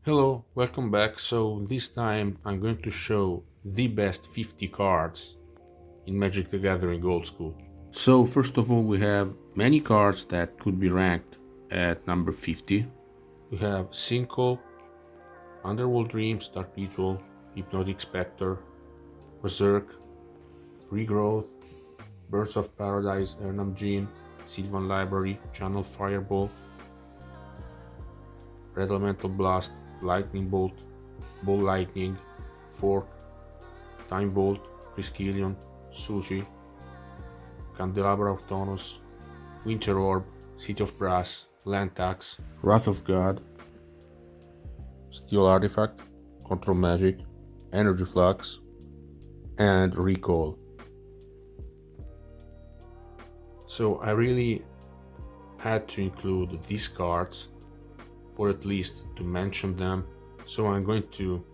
Hello, welcome back. So this time I'm going to show the best 50 cards in Magic the Gathering Old School. So first of all we have many cards that could be ranked at number 50. We have Sinkhole, Underworld Dreams, Dark Ritual, Hypnotic Specter, Berserk, Regrowth, Birds of Paradise, Erhnam Djinn, Sylvan Library, Channel Fireball, Red Elemental Blast, Lightning Bolt, Ball Lightning, Fork, Time Vault, Triskelion, Sushi, Candelabra of Tawnos, Winter Orb, City of Brass, Land Tax, Wrath of God, Steel Artifact, Control Magic, Energy Flux, and Recall. So I really had to include these cards, or at least to mention them. So I'm going to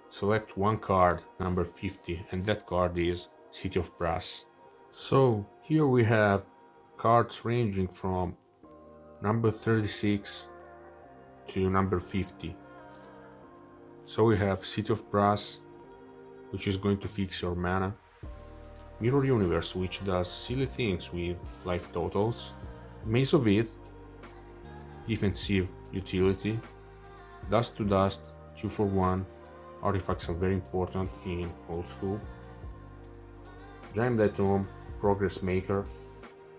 select one card, number 50, and that card is City of Brass. So here we have cards ranging from number 36 to number 50. So we have City of Brass, which is going to fix your mana, Mirror Universe, which does silly things with life totals, Maze of Ith, defensive utility, Dust to Dust, 2 for 1, artifacts are very important in Old School, Jayemdae Tome, Progress Maker,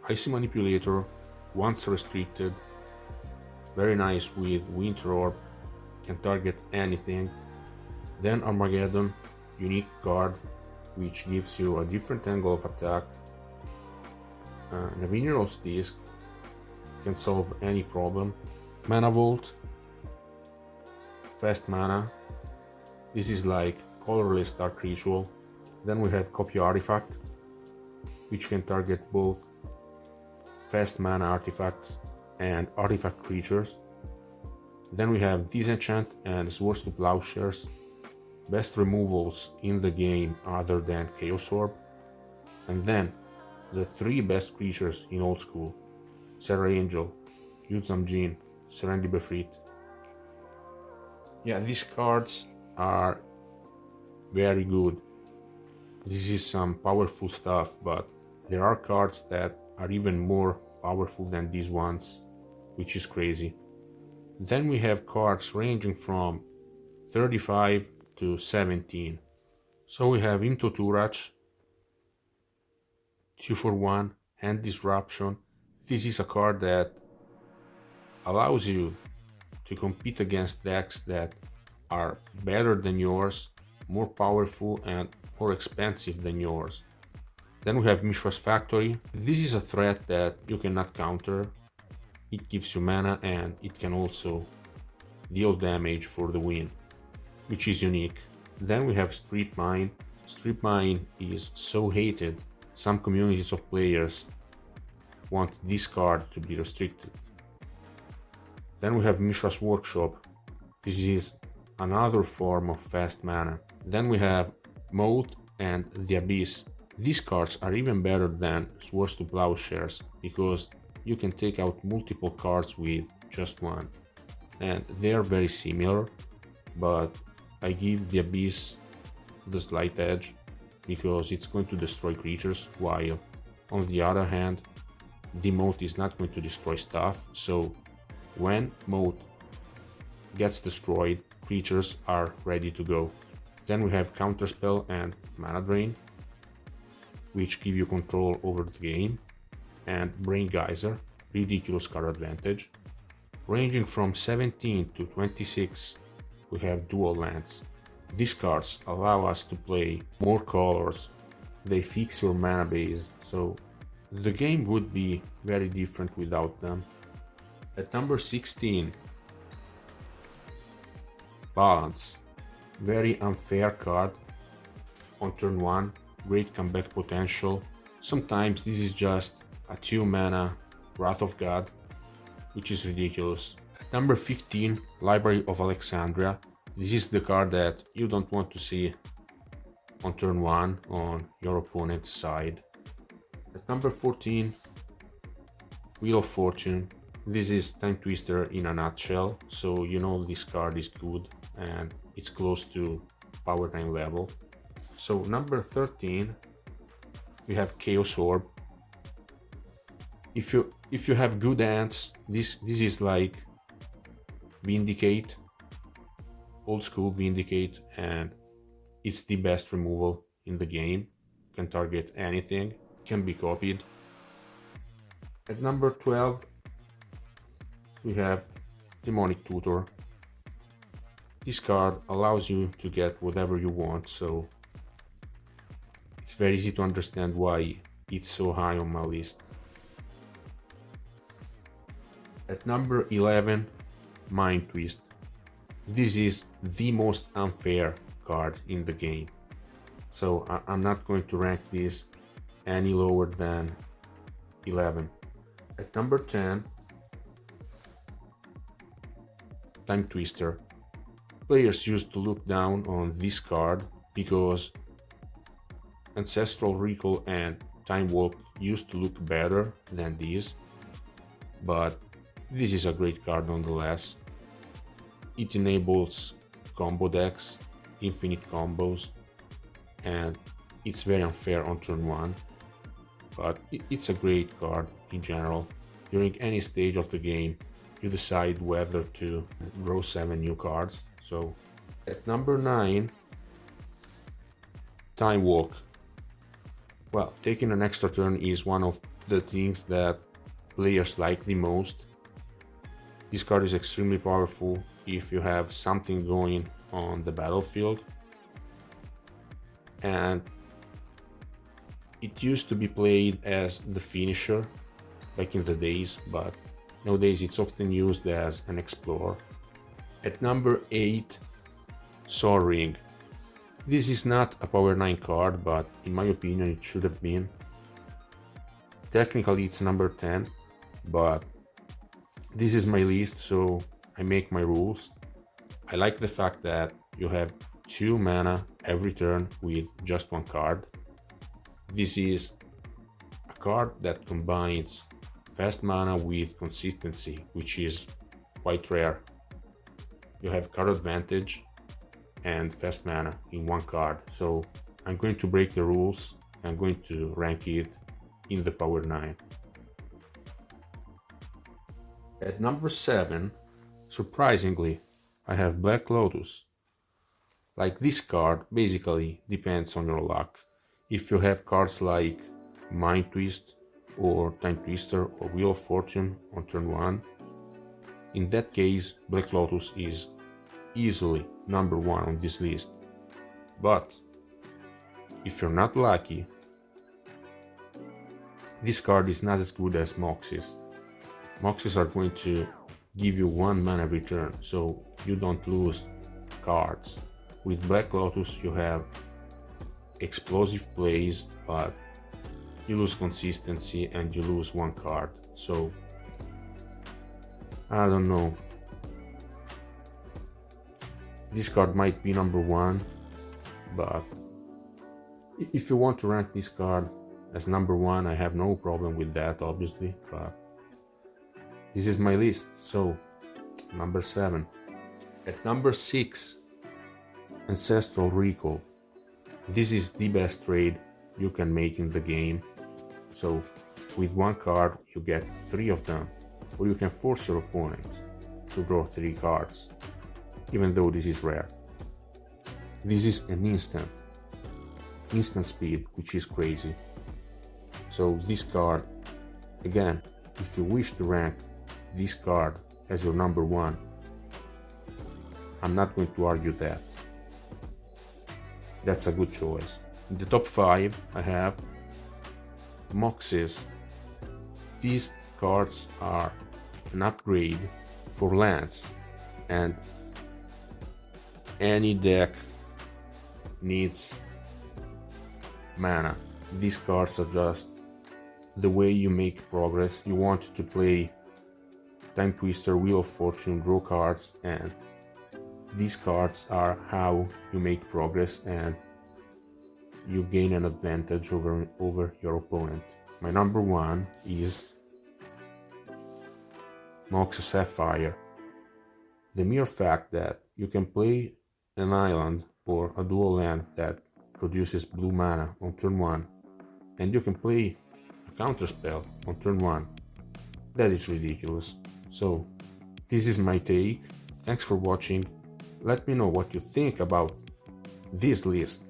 Icy Manipulator, once restricted, very nice with Winter Orb, can target anything, then Armageddon, unique card, which gives you a different angle of attack, Nevinyrral's Disc, can solve any problem, Mana Vault, fast mana, this is like colorless Dark Ritual, then we have Copy Artifact, which can target both fast mana artifacts and artifact creatures, then we have Disenchant and Swords to Plowshares, best removals in the game other than Chaos Orb, and then the three best creatures in Old School, Serra Angel, Juzam Djinn, Serendib Befrit. Yeah, these cards are very good. This is some powerful stuff, but there are cards that are even more powerful than these ones, which is crazy. Then we have cards ranging from 35 to 17. So we have Into Turach, 2 for 1, Hand Disruption. This is a card that allows you to compete against decks that are better than yours, more powerful and more expensive than yours. Then we have Mishra's Factory. This is a threat that you cannot counter. It gives you mana and it can also deal damage for the win, which is unique. Then we have Strip Mine. Strip Mine is so hated, some communities of players want this card to be restricted. Then we have Mishra's Workshop. This is another form of fast mana. Then we have Moat and the Abyss. These cards are even better than Swords to Plowshares because you can take out multiple cards with just one. And they are very similar, but I give the Abyss the slight edge because it's going to destroy creatures, while on the other hand the Moat is not going to destroy stuff, so when Moat gets destroyed, creatures are ready to go. Then we have Counterspell and Mana Drain, which give you control over the game, and Brain Geyser, ridiculous card advantage. Ranging from 17 to 26, we have Dual Lands. These cards allow us to play more colors, they fix your mana base, so the game would be very different without them. At number 16, Balance. Very unfair card. On turn 1, great comeback potential. Sometimes this is just a 2 mana Wrath of God, which is ridiculous. At number 15, Library of Alexandria. This is the card that you don't want to see on turn 1 on your opponent's side. At number 14, Wheel of Fortune. This is Timetwister in a nutshell, so you know this card is good and it's close to Power 9 level. So number 13, we have Chaos Orb. If you have good hands, this is like Vindicate, old school Vindicate, and it's the best removal in the game. Can target anything, can be copied. At number 12, we have Demonic Tutor. This card allows you to get whatever you want, so it's very easy to understand why it's so high on my list. At number 11, Mind Twist. This is the most unfair card in the game, so I'm not going to rank this any lower than 11. At number 10, Timetwister. Players used to look down on this card because Ancestral Recall and Time Walk used to look better than these, but this is a great card nonetheless. It enables combo decks, infinite combos, and it's very unfair on turn 1, but it's a great card in general. During any stage of the game, you decide whether to draw 7 new cards. So at number 9, Time Walk. Well, taking an extra turn is one of the things that players like the most. This card is extremely powerful if you have something going on the battlefield, and it used to be played as the finisher back in the days, but nowadays it's often used as an explorer. At number 8, Sol Ring. This is not a Power 9 card, but in my opinion it should have been. Technically it's number 10, but this is my list, so I make my rules. I like the fact that you have 2 mana every turn with just 1 card. This is a card that combines fast mana with consistency, which is quite rare. You have card advantage and fast mana in 1 card, so I'm going to break the rules. I'm going to rank it in the Power 9. At number 7, surprisingly, I have Black Lotus. Like, this card basically depends on your luck. If you have cards like Mind Twist or Timetwister or Wheel of Fortune on turn 1, in that case Black Lotus is easily number 1 on this list. But if you're not lucky, this card is not as good as Moxes. Moxes are going to give you 1 mana every turn, so you don't lose cards. With Black Lotus you have explosive plays, but you lose consistency and you lose 1 card, so I don't know. This card might be number 1, but if you want to rank this card as number 1, I have no problem with that, obviously, but this is my list. So number 7. At number 6, Ancestral Recall. This is the best trade you can make in the game. So with 1 card you get 3 of them, or you can force your opponent to draw 3 cards, even though this is rare. This is an instant speed, which is crazy. So this card, again, if you wish to rank this card as your number 1, I'm not going to argue that. That's a good choice. In the top 5 I have Moxes. These cards are an upgrade for lands, and any deck needs mana. These cards are just the way you make progress. You want to play Timetwister, Wheel of Fortune, draw cards, and these cards are how you make progress and you gain an advantage over your opponent. My number 1 is Mox Sapphire. The mere fact that you can play an island or a dual land that produces blue mana on turn 1, and you can play a counterspell on turn 1, that is ridiculous. So, this is my take. Thanks for watching. Let me know what you think about this list,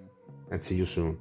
and see you soon.